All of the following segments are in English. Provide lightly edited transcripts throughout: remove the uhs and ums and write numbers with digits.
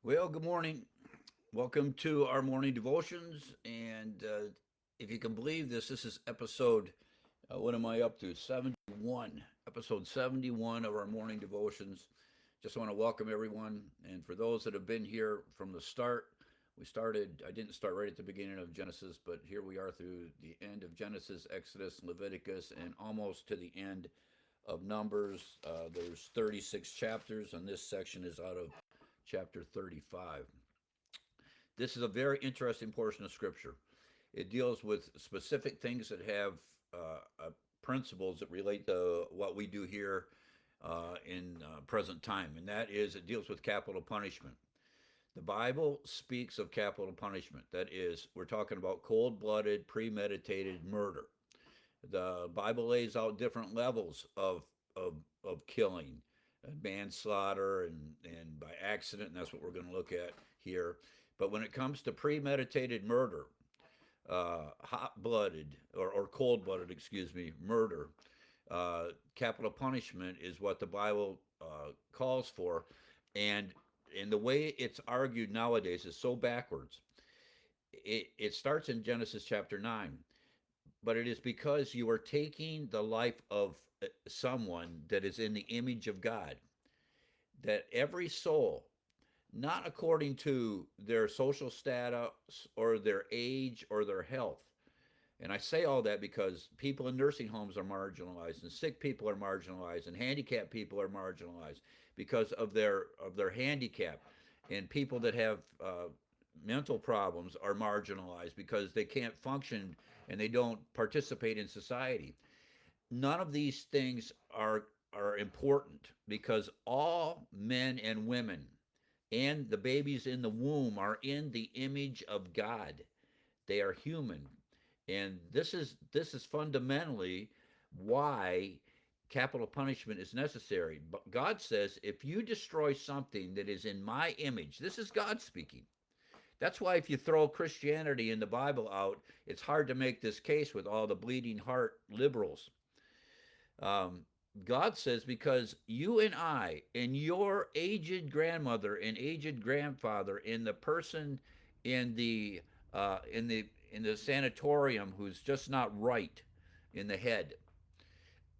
Well, good morning. Welcome to our morning devotions. And if you can believe this, this is episode, what am I up to? 71. Episode 71 of our morning devotions. Just want to welcome everyone. And for those that have been here from the start, I didn't start right at the beginning of Genesis, but here we are through the end of Genesis, Exodus, Leviticus, and almost to the end of Numbers. There's 36 chapters, and this section is out of chapter 35. This is a very interesting portion of Scripture. It deals with specific things that have principles that relate to what we do here in present time, and that is it deals with capital punishment. The Bible speaks of capital punishment. That is, we're talking about cold blooded, premeditated murder. The Bible lays out different levels of killing, manslaughter and by accident, and that's what we're going to look at here. But when it comes to premeditated murder, hot blooded or cold blooded, excuse me, murder, capital punishment is what the Bible calls for. And, and the way it's argued nowadays is so backwards. It starts in Genesis chapter 9, but it is because you are taking the life of someone that is in the image of God, that every soul, not according to their social status or their age or their health. And I say all that because people in nursing homes are marginalized, and sick people are marginalized, and handicapped people are marginalized because of their handicap, and people that have mental problems are marginalized because they can't function and they don't participate in society. None of these things are important because all men and women and the babies in the womb are in the image of God. They are human. And this is fundamentally why capital punishment is necessary. But God says if you destroy something that is in my image, this is God speaking. That's why if you throw Christianity and the Bible out, it's hard to make this case with all the bleeding heart liberals. Um, God says, because you and I and your aged grandmother and aged grandfather and the person in the in the sanatorium who's just not right in the head,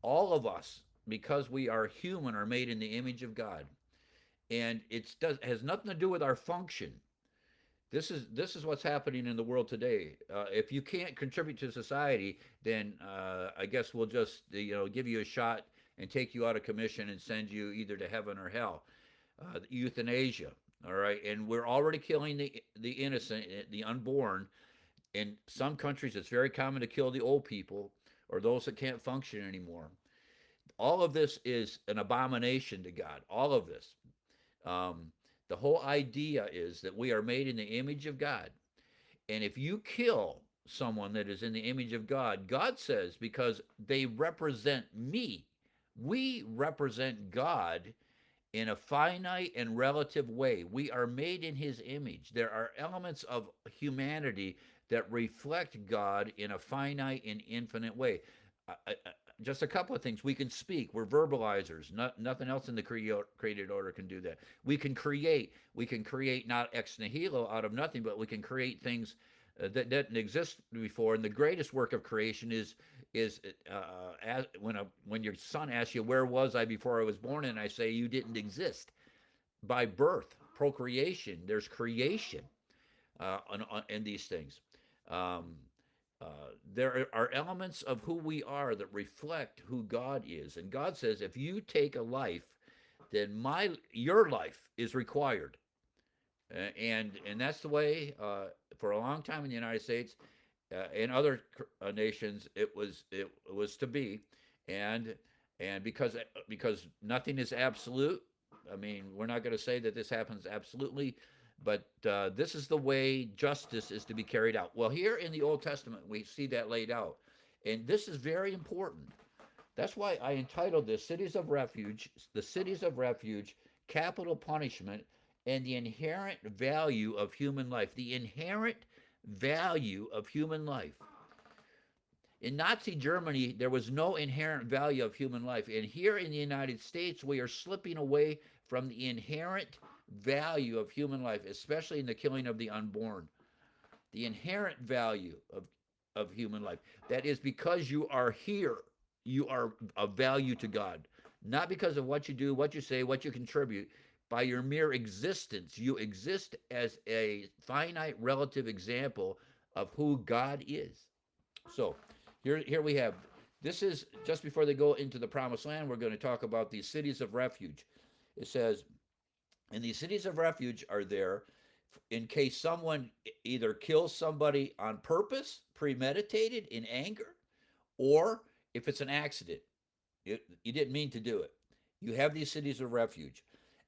all of us, because we are human, are made in the image of God, and it has nothing to do with our function. This is what's happening in the world today. If you can't contribute to society, then I guess we'll just give you a shot and take you out of commission and send you either to heaven or hell. Euthanasia, all right, and we're already killing the innocent, the unborn. In some countries, it's very common to kill the old people or those that can't function anymore. All of this is an abomination to God. All of this. Um, the whole idea is that we are made in the image of God. And if you kill someone that is in the image of God, God says, because they represent me, we represent God in a finite and relative way. We are made in his image. There are elements of humanity that reflect God in a finite and infinite way. I, I, just a couple of things. We can speak. We're verbalizers. Nothing else in the created order can do that. We can create. We can create not ex nihilo, out of nothing, but we can create things that didn't exist before. And the greatest work of creation is when your son asks you, "Where was I before I was born?" and I say, "You didn't exist." By birth, procreation. There's creation in these things. Um, there are elements of who we are that reflect who God is. And God says, if you take a life, then your life is required. And that's the way for a long time in the United States, in other nations, it was to be, and because nothing is absolute. I mean, we're not going to say that this happens absolutely, but this is the way justice is to be carried out. Well, here in the Old Testament, we see that laid out, and this is very important. That's why I entitled this "Cities of Refuge," the cities of refuge, capital punishment, and the inherent value of human life. The inherent value of human life. In Nazi Germany, there was no inherent value of human life. And here in the United States, we are slipping away from the inherent value of human life, especially in the killing of the unborn, the inherent value of human life. That is because you are here, you are of value to God, not because of what you do, what you say, what you contribute. By your mere existence, you exist as a finite relative example of who God is. So here we have. This is just before they go into the promised land. We're going to talk about these cities of refuge. It says, and these cities of refuge are there in case someone either kills somebody on purpose, premeditated in anger, or if it's an accident. You didn't mean to do it. You have these cities of refuge.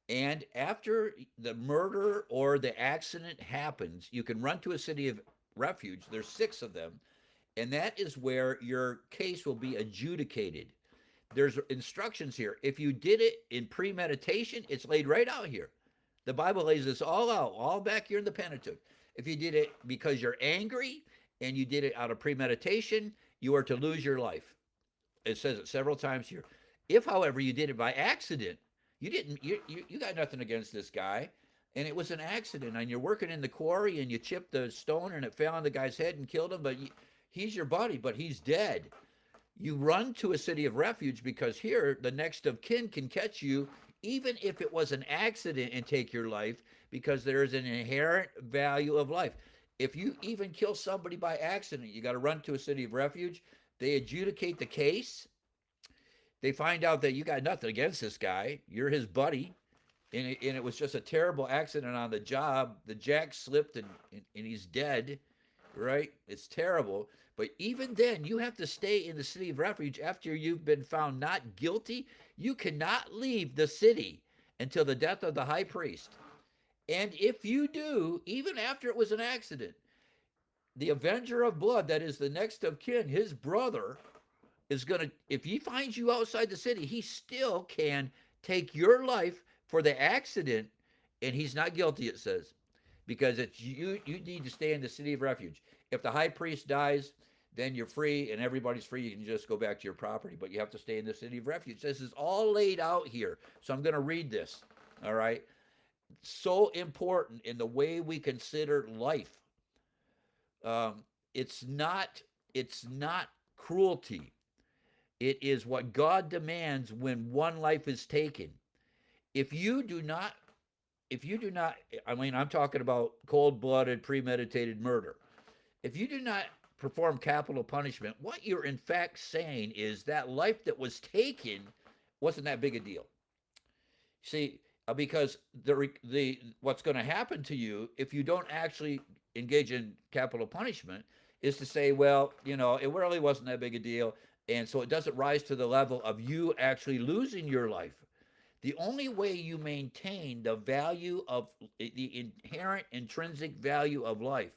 And after the murder or the accident happens, you can run to a city of refuge. There's 6 of them. And that is where your case will be adjudicated. There's instructions here. If you did it in premeditation, it's laid right out here. The Bible lays this all out, all back here in the Pentateuch. If you did it because you're angry and you did it out of premeditation, you are to lose your life. It says it several times here. If, however, you did it by accident, you didn't. You got nothing against this guy, and it was an accident. And you're working in the quarry, and you chipped the stone, and it fell on the guy's head and killed him. But he's your buddy, but he's dead. You run to a city of refuge because here the next of kin can catch you, even if it was an accident, and take your life, because there is an inherent value of life. If you even kill somebody by accident, you got to run to a city of refuge. They adjudicate the case. They find out that you got nothing against this guy. You're his buddy. And it was just a terrible accident on the job. The jack slipped and he's dead, right? It's terrible. But even then, you have to stay in the city of refuge after you've been found not guilty. You cannot leave the city until the death of the high priest. And if you do, even after it was an accident, the avenger of blood, that is the next of kin, his brother, is going to, if he finds you outside the city, he still can take your life for the accident, and he's not guilty, it says, because it's you need to stay in the city of refuge. If the high priest dies, then you're free and everybody's free. You can just go back to your property, but you have to stay in the city of refuge. This is all laid out here. So I'm going to read this. All right. So important in the way we consider life. It's not cruelty. It is what God demands when one life is taken. If you do not, I mean, I'm talking about cold-blooded, premeditated murder. If you do not perform capital punishment, what you're in fact saying is that life that was taken wasn't that big a deal. See, because what's going to happen to you if you don't actually engage in capital punishment is to say, well, it really wasn't that big a deal, and so it doesn't rise to the level of you actually losing your life. The only way you maintain the value of the inherent intrinsic value of life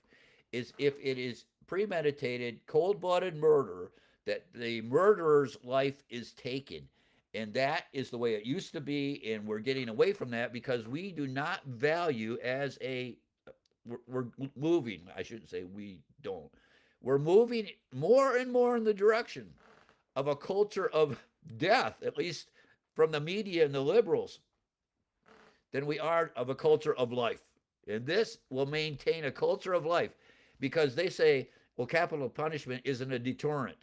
is if it is premeditated, cold-blooded murder, that the murderer's life is taken. And that is the way it used to be, and we're getting away from that because we do not value we're moving, I shouldn't say we don't. We're moving more and more in the direction of a culture of death, at least from the media and the liberals, than we are of a culture of life. And this will maintain a culture of life because they say, well, capital punishment isn't a deterrent.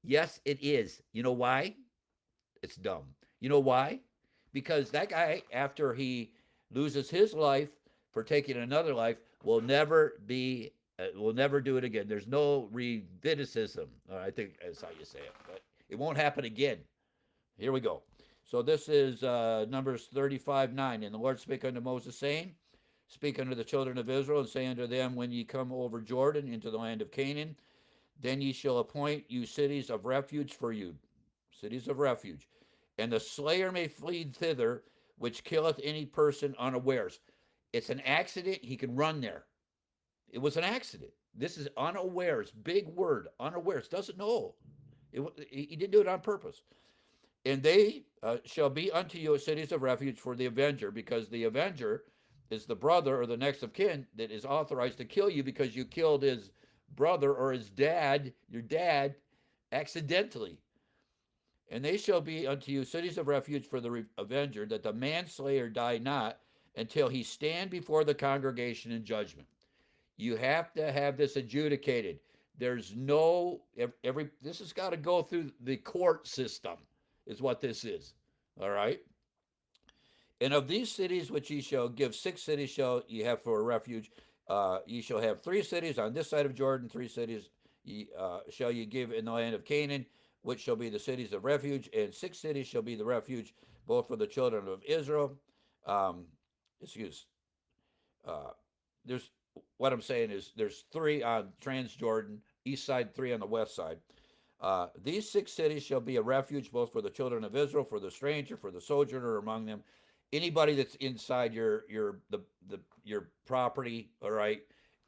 Yes, it is. You know why? It's dumb. You know why? Because that guy, after he loses his life for taking another life, will never do it again. There's no recidivism. I think that's how you say it. But it won't happen again. Here we go. So this is Numbers 35:9. And the Lord spake unto Moses, saying, Speak unto the children of Israel, and say unto them, When ye come over Jordan into the land of Canaan, then ye shall appoint you cities of refuge for you. Cities of refuge. And the slayer may flee thither, which killeth any person unawares. It's an accident. He can run there. It was an accident. This is unawares. Big word. Unawares. Doesn't know. He didn't do it on purpose. And they shall be unto you cities of refuge for the avenger, because the avenger is the brother or the next of kin that is authorized to kill you because you killed his brother or his dad, your dad, accidentally. And they shall be unto you cities of refuge for the avenger, that the manslayer die not, until he stand before the congregation in judgment. You have to have this adjudicated. There's no this has got to go through the court system, is what this is. All right. And of these cities which ye shall give, 6 cities shall ye have for a refuge. Ye shall have 3 cities on this side of Jordan, 3 cities shall ye give in the land of Canaan, which shall be the cities of refuge, and 6 cities shall be the refuge, both for the children of Israel. Um, excuse. Uh, there's what I'm saying is there's 3 on Transjordan, east side, 3 on the west side. These 6 cities shall be a refuge both for the children of Israel, for the stranger, for the sojourner among them. Anybody that's inside your property, all right.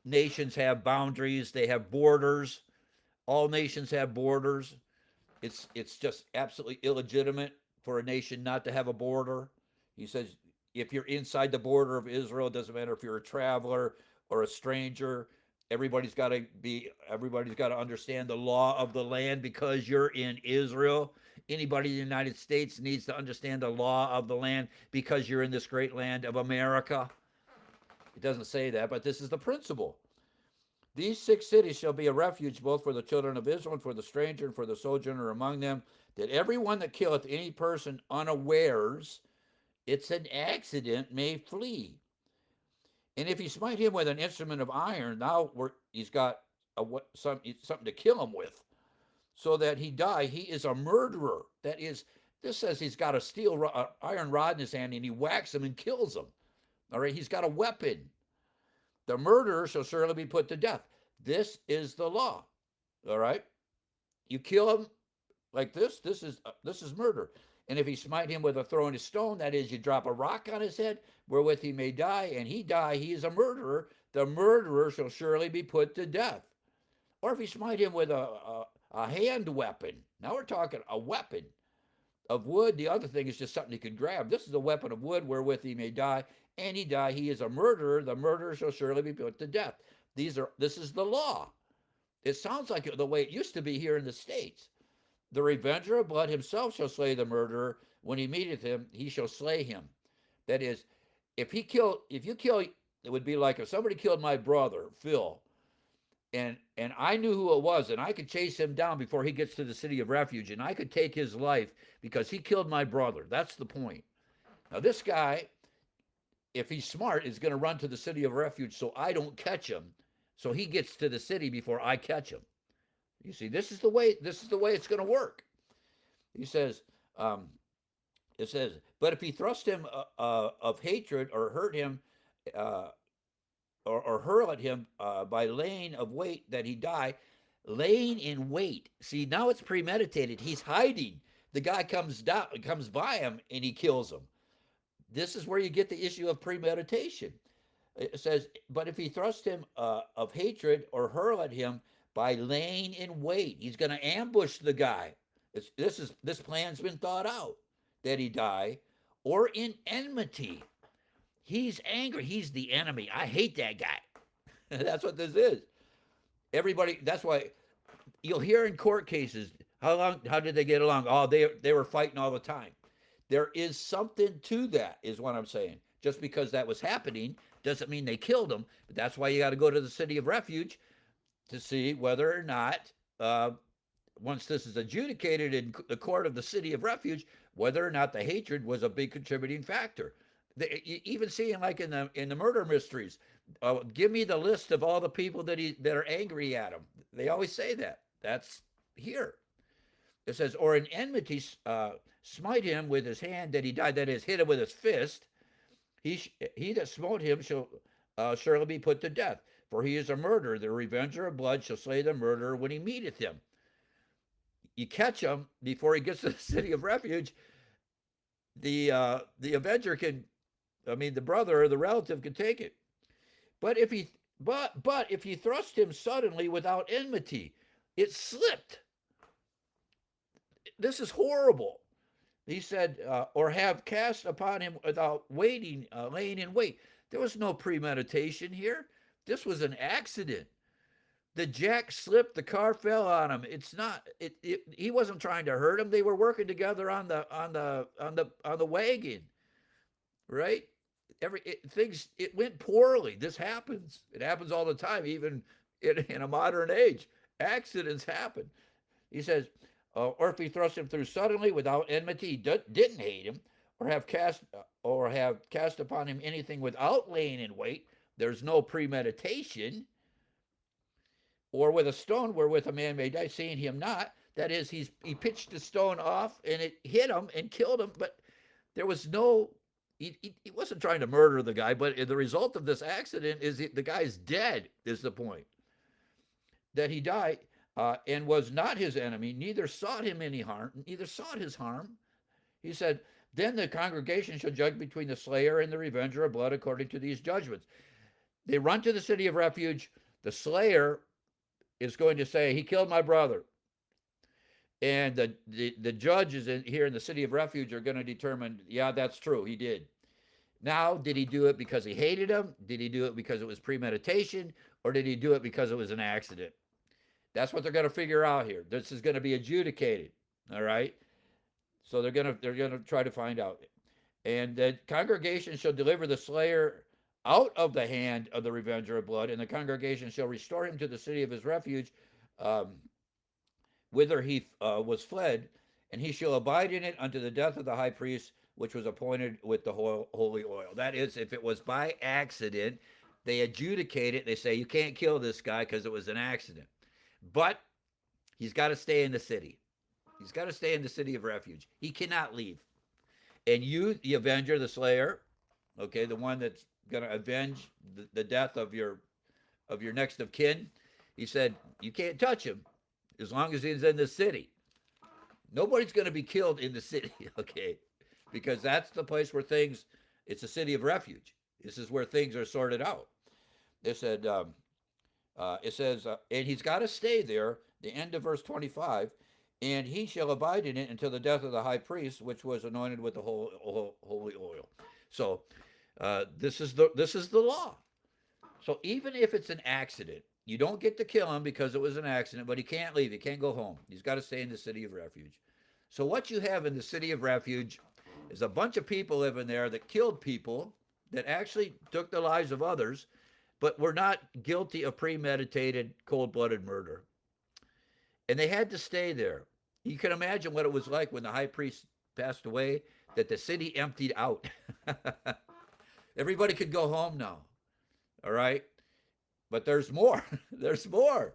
Nations have boundaries, they have borders. All nations have borders. It's just absolutely illegitimate for a nation not to have a border. He says if you're inside the border of Israel, it doesn't matter if you're a traveler or a stranger. Everybody's got to understand the law of the land because you're in Israel. Anybody in the United States needs to understand the law of the land because you're in this great land of America. It doesn't say that, but this is the principle. These 6 cities shall be a refuge both for the children of Israel and for the stranger and for the sojourner among them, that every one that killeth any person unawares, it's an accident, may flee. And if he smite him with an instrument of iron, now he's got something to kill him with, so that he die, he is a murderer. That is, this says he's got a iron rod in his hand, and he whacks him and kills him. All right, he's got a weapon. The murderer shall surely be put to death. This is the law. All right, you kill him like this. This is murder. And if he smite him with a throwing a stone, that is, you drop a rock on his head, wherewith he may die, and he die, he is a murderer. The murderer shall surely be put to death. Or if he smite him with a hand weapon, now we're talking a weapon of wood. The other thing is just something he could grab. This is a weapon of wood wherewith he may die, and he die, he is a murderer. The murderer shall surely be put to death. This is the law. It sounds like the way it used to be here in the States. The revenger of blood himself shall slay the murderer. When he meeteth him, he shall slay him. That is, if you kill, it would be like if somebody killed my brother, Phil, and I knew who it was, and I could chase him down before he gets to the city of refuge, and I could take his life because he killed my brother. That's the point. Now, this guy, if he's smart, is going to run to the city of refuge so I don't catch him, so he gets to the city before I catch him. You see, this is the way it's going to work. He says, it says, but if he thrust him of hatred or hurt him, or hurl at him by laying of wait that he die, laying in wait. See, now it's premeditated. He's hiding. The guy comes by him and he kills him. This is where you get the issue of premeditation. It says, but if he thrust him of hatred or hurl at him by laying in wait, he's going to ambush the guy. This plan's been thought out, that he die, or in enmity. He's angry. He's the enemy. I hate that guy. That's what this is. Everybody. That's why you'll hear in court cases, how did they get along? Oh, they were fighting all the time. There is something to that, is what I'm saying. Just because that was happening doesn't mean they killed him. But that's why you got to go to the city of refuge to see whether or not, once this is adjudicated in the court of the city of refuge, whether or not the hatred was a big contributing factor. Even seeing like in the murder mysteries, give me the list of all the people that are angry at him. They always say that. That's here. It says, or in enmity, smite him with his hand that he died. That is, hit him with his fist. He that smote him shall surely be put to death. For he is a murderer. The revenger of blood shall slay the murderer when he meeteth him. You catch him before he gets to the city of refuge. The avenger the brother or the relative can take it. But if he thrust him suddenly without enmity, it slipped. This is horrible. He said, or have cast upon him without laying in wait. There was no premeditation here. This was an accident. The jack slipped. The car fell on him. It's not. He wasn't trying to hurt him. They were working together on the wagon, right? It went poorly. This happens. It happens all the time, even in a modern age. Accidents happen. He says, or if he thrust him through suddenly without enmity, he didn't hate him, or have cast upon him anything without laying in wait. There's no premeditation. Or with a stone wherewith a man may die, seeing him not. That is, he pitched the stone off and it hit him and killed him, but there was no. He wasn't trying to murder the guy, but the result of this accident is the guy's dead. Is the point that he died and was not his enemy, neither sought him any harm, neither sought his harm. He said, then the congregation shall judge between the slayer and the revenger of blood according to these judgments. They run to the city of refuge. The slayer is going to say, he killed my brother. And the judges here in the city of refuge are going to determine, yeah, that's true, he did. Now, did he do it because he hated him? Did he do it because it was premeditation? Or did he do it because it was an accident? That's what they're going to figure out here. This is going to be adjudicated, all right? So they're going to try to find out. And the congregation shall deliver the slayer out of the hand of the revenger of blood, and the congregation shall restore him to the city of his refuge, whither he was fled, and he shall abide in it unto the death of the high priest, which was appointed with the holy oil. That is, if it was by accident, they adjudicate it. They say, you can't kill this guy because it was an accident. But he's got to stay in the city. He's got to stay in the city of refuge. He cannot leave. And you, the avenger, the slayer, okay, the one that's going to avenge the death of your next of kin, he said, you can't touch him as long as he's in the city. Nobody's going to be killed in the city, okay, because that's the place where it's a city of refuge. This is where things are sorted out. They said, it says, and he's got to stay there, the end of verse 25, and he shall abide in it until the death of the high priest, which was anointed with the holy oil. So this is the law. So even if it's an accident, you don't get to kill him because it was an accident, but he can't leave. He can't go home. He's got to stay in the city of refuge. So what you have in the city of refuge is a bunch of people living there that killed people, that actually took the lives of others, but were not guilty of premeditated, cold-blooded murder. And they had to stay there. You can imagine what it was like when the high priest passed away, that the city emptied out. Everybody could go home now. All right? But there's more. There's more.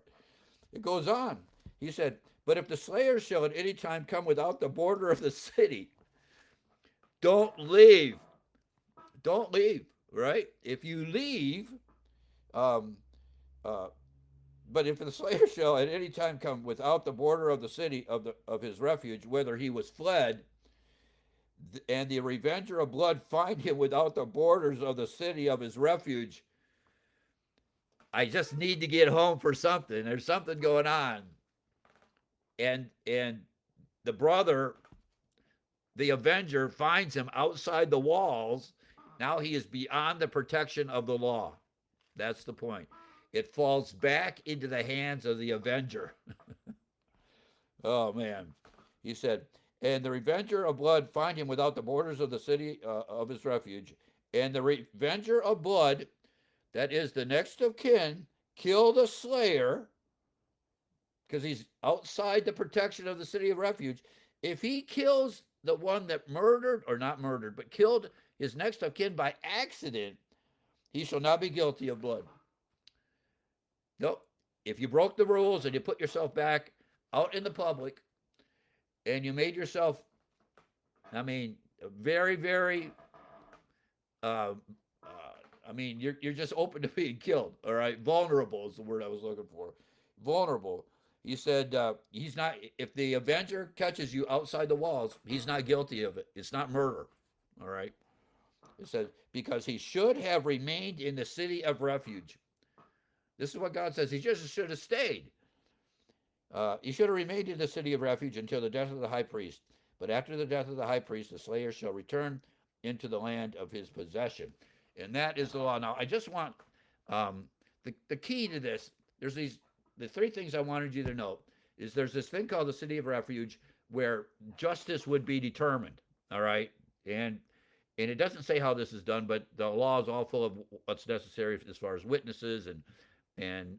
It goes on. He said, but if the slayer shall at any time come without the border of the city, don't leave. Don't leave, right? If you leave, but if the slayer shall at any time come without the border of the city of his refuge, whither he was fled, and the revenger of blood find him without the borders of the city of his refuge, I just need to get home for something. There's something going on. And the brother, the avenger, finds him outside the walls. Now he is beyond the protection of the law. That's the point. It falls back into the hands of the avenger. Oh, man. He said, and the revenger of blood find him without the borders of the city of his refuge. And the revenger of blood, that is the next of kin, kill the slayer, because he's outside the protection of the city of refuge. If he kills the one that murdered, or not murdered, but killed his next of kin by accident, he shall not be guilty of blood. Nope. If you broke the rules and you put yourself back out in the public and you made yourself, very, very, you're just open to being killed, all right? Vulnerable is the word I was looking for. Vulnerable. He said he's not, if the avenger catches you outside the walls, he's not guilty of it. It's not murder, all right? It says, because he should have remained in the city of refuge. This is what God says. He just should have stayed. He should have remained in the city of refuge until the death of the high priest. But after the death of the high priest, the slayer shall return into the land of his possession. And that is the law. Now, I just want the key to this. There's the three things I wanted you to know is there's this thing called the city of refuge where justice would be determined. All right. And And it doesn't say how this is done, but the law is all full of what's necessary as far as witnesses and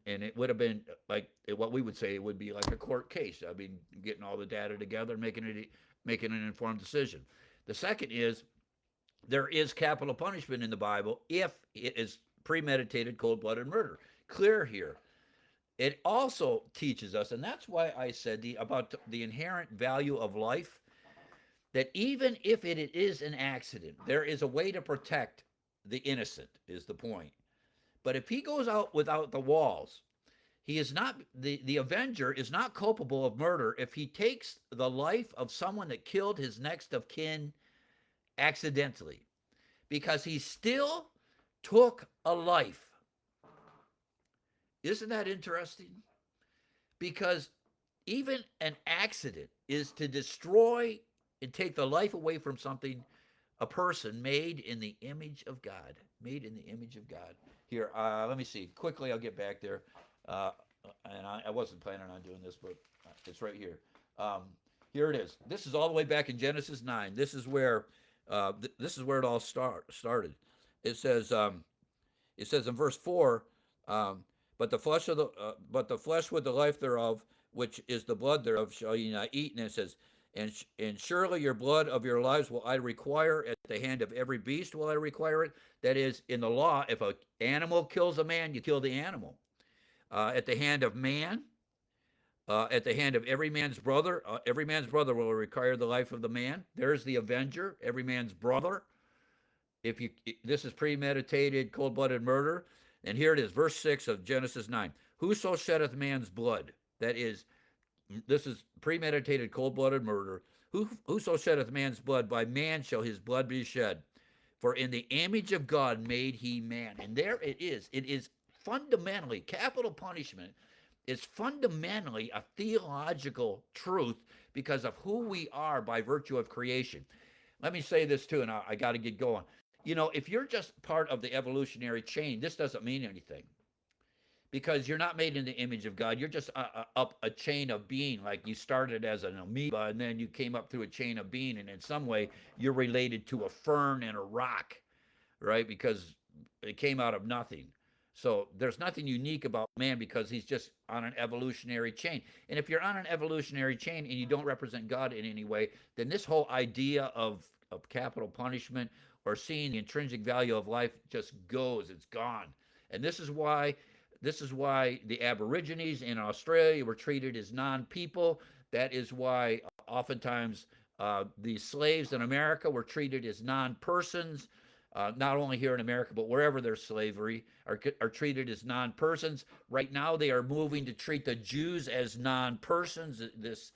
it would have been like what we would say it would be like a court case. I mean, getting all the data together, making an informed decision. The second is there is capital punishment in the Bible if it is premeditated, cold-blooded murder. Clear here. It also teaches us, and that's why I said about the inherent value of life, that even if it is an accident, there is a way to protect the innocent, is the point. But if he goes out without the walls, he is not, the avenger is not culpable of murder if he takes the life of someone that killed his next of kin accidentally, because he still took a life. Isn't that interesting? Because even an accident is to destroy and take the life away from something, a person made in the image of God. Made in the image of God. Here, let me see. Quickly, I'll get back there. Uh, and I wasn't planning on doing this, but it's right here. Um, Here it is. This is all the way back in Genesis 9. This is where it all started. It says it says in verse 4, um, but the flesh with the life thereof, which is the blood thereof, shall ye not eat. And it says, and surely your blood of your lives will I require at the hand of every beast will I require it. That is, in the law, if an animal kills a man, you kill the animal. At the hand of man, at the hand of every man's brother will require the life of the man. There's the avenger, every man's brother. If you This is premeditated, cold-blooded murder. And here it is, verse 6 of Genesis 9. Whoso sheddeth man's blood, that is, this is premeditated, cold-blooded murder. Whoso sheddeth man's blood, by man shall his blood be shed. For in the image of God made he man. And there it is. It is fundamentally, capital punishment is fundamentally a theological truth because of who we are by virtue of creation. Let me say this too, and I got to get going. You know, if you're just part of the evolutionary chain, this doesn't mean anything because you're not made in the image of God. You're just up a chain of being, like you started as an amoeba and then you came up through a chain of being, and in some way you're related to a fern and a rock, right? Because it came out of nothing. So there's nothing unique about man because he's just on an evolutionary chain. And if you're on an evolutionary chain and you don't represent God in any way, then this whole idea of capital punishment or seeing the intrinsic value of life just goes, it's gone. And this is why the Aborigines in Australia were treated as non-people. That is why oftentimes the slaves in America were treated as non-persons. Not only here in America, but wherever there's slavery, are treated as non-persons. Right now, they are moving to treat the Jews as non-persons. This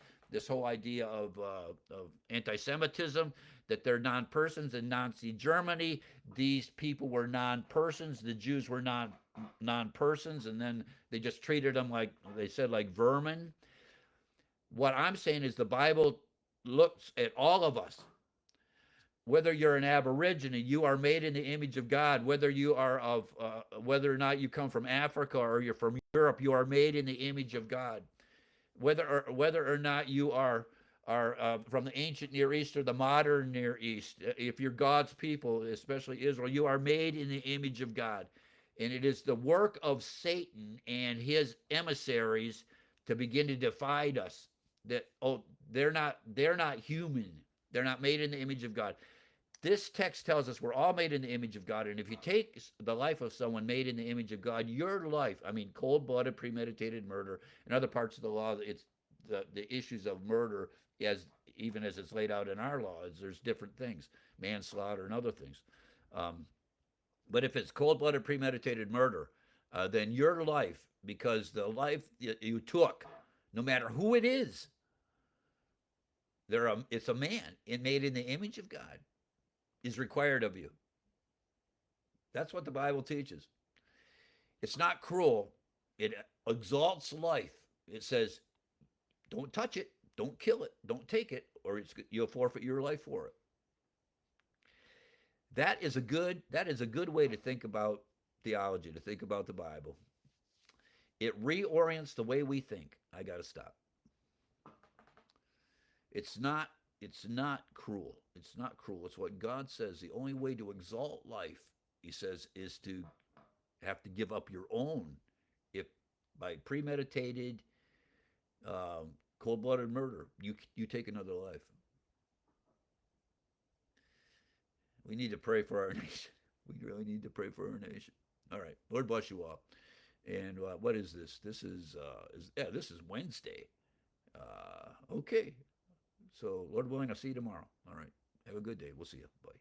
whole idea of anti-Semitism, that they're non-persons. In Nazi Germany, these people were non-persons. The Jews were non-persons, and then they just treated them like they said, like vermin. What I'm saying is the Bible looks at all of us. Whether you're an Aborigine, you are made in the image of God. Whether or not you come from Africa or you're from Europe, you are made in the image of God. Whether or not you are from the ancient Near East or the modern Near East, if you're God's people, especially Israel, you are made in the image of God. And it is the work of Satan and his emissaries to begin to divide us. That they're not human. They're not made in the image of God. This text tells us we're all made in the image of God. And if you take the life of someone made in the image of God, your life, I mean, cold-blooded, premeditated murder, and other parts of the law, it's the issues of murder, even as it's laid out in our laws, there's different things, manslaughter and other things. But if it's cold-blooded, premeditated murder, then your life, because the life you took, no matter who it is, it's a man made in the image of God, is required of you. That's what the Bible teaches. It's not cruel. It exalts life. It says, don't touch it, don't kill it, don't take it, or you'll forfeit your life for it. That is a good way to think about theology, to think about the Bible. It reorients the way we think. I got to stop. It's not It's not cruel. It's not cruel. It's what God says. The only way to exalt life, he says, is to have to give up your own. If by premeditated, cold-blooded murder, you take another life. We need to pray for our nation. We really need to pray for our nation. All right, Lord bless you all. And what is this? This is Wednesday. Okay, so Lord willing, I'll see you tomorrow. All right, have a good day. We'll see you. Bye.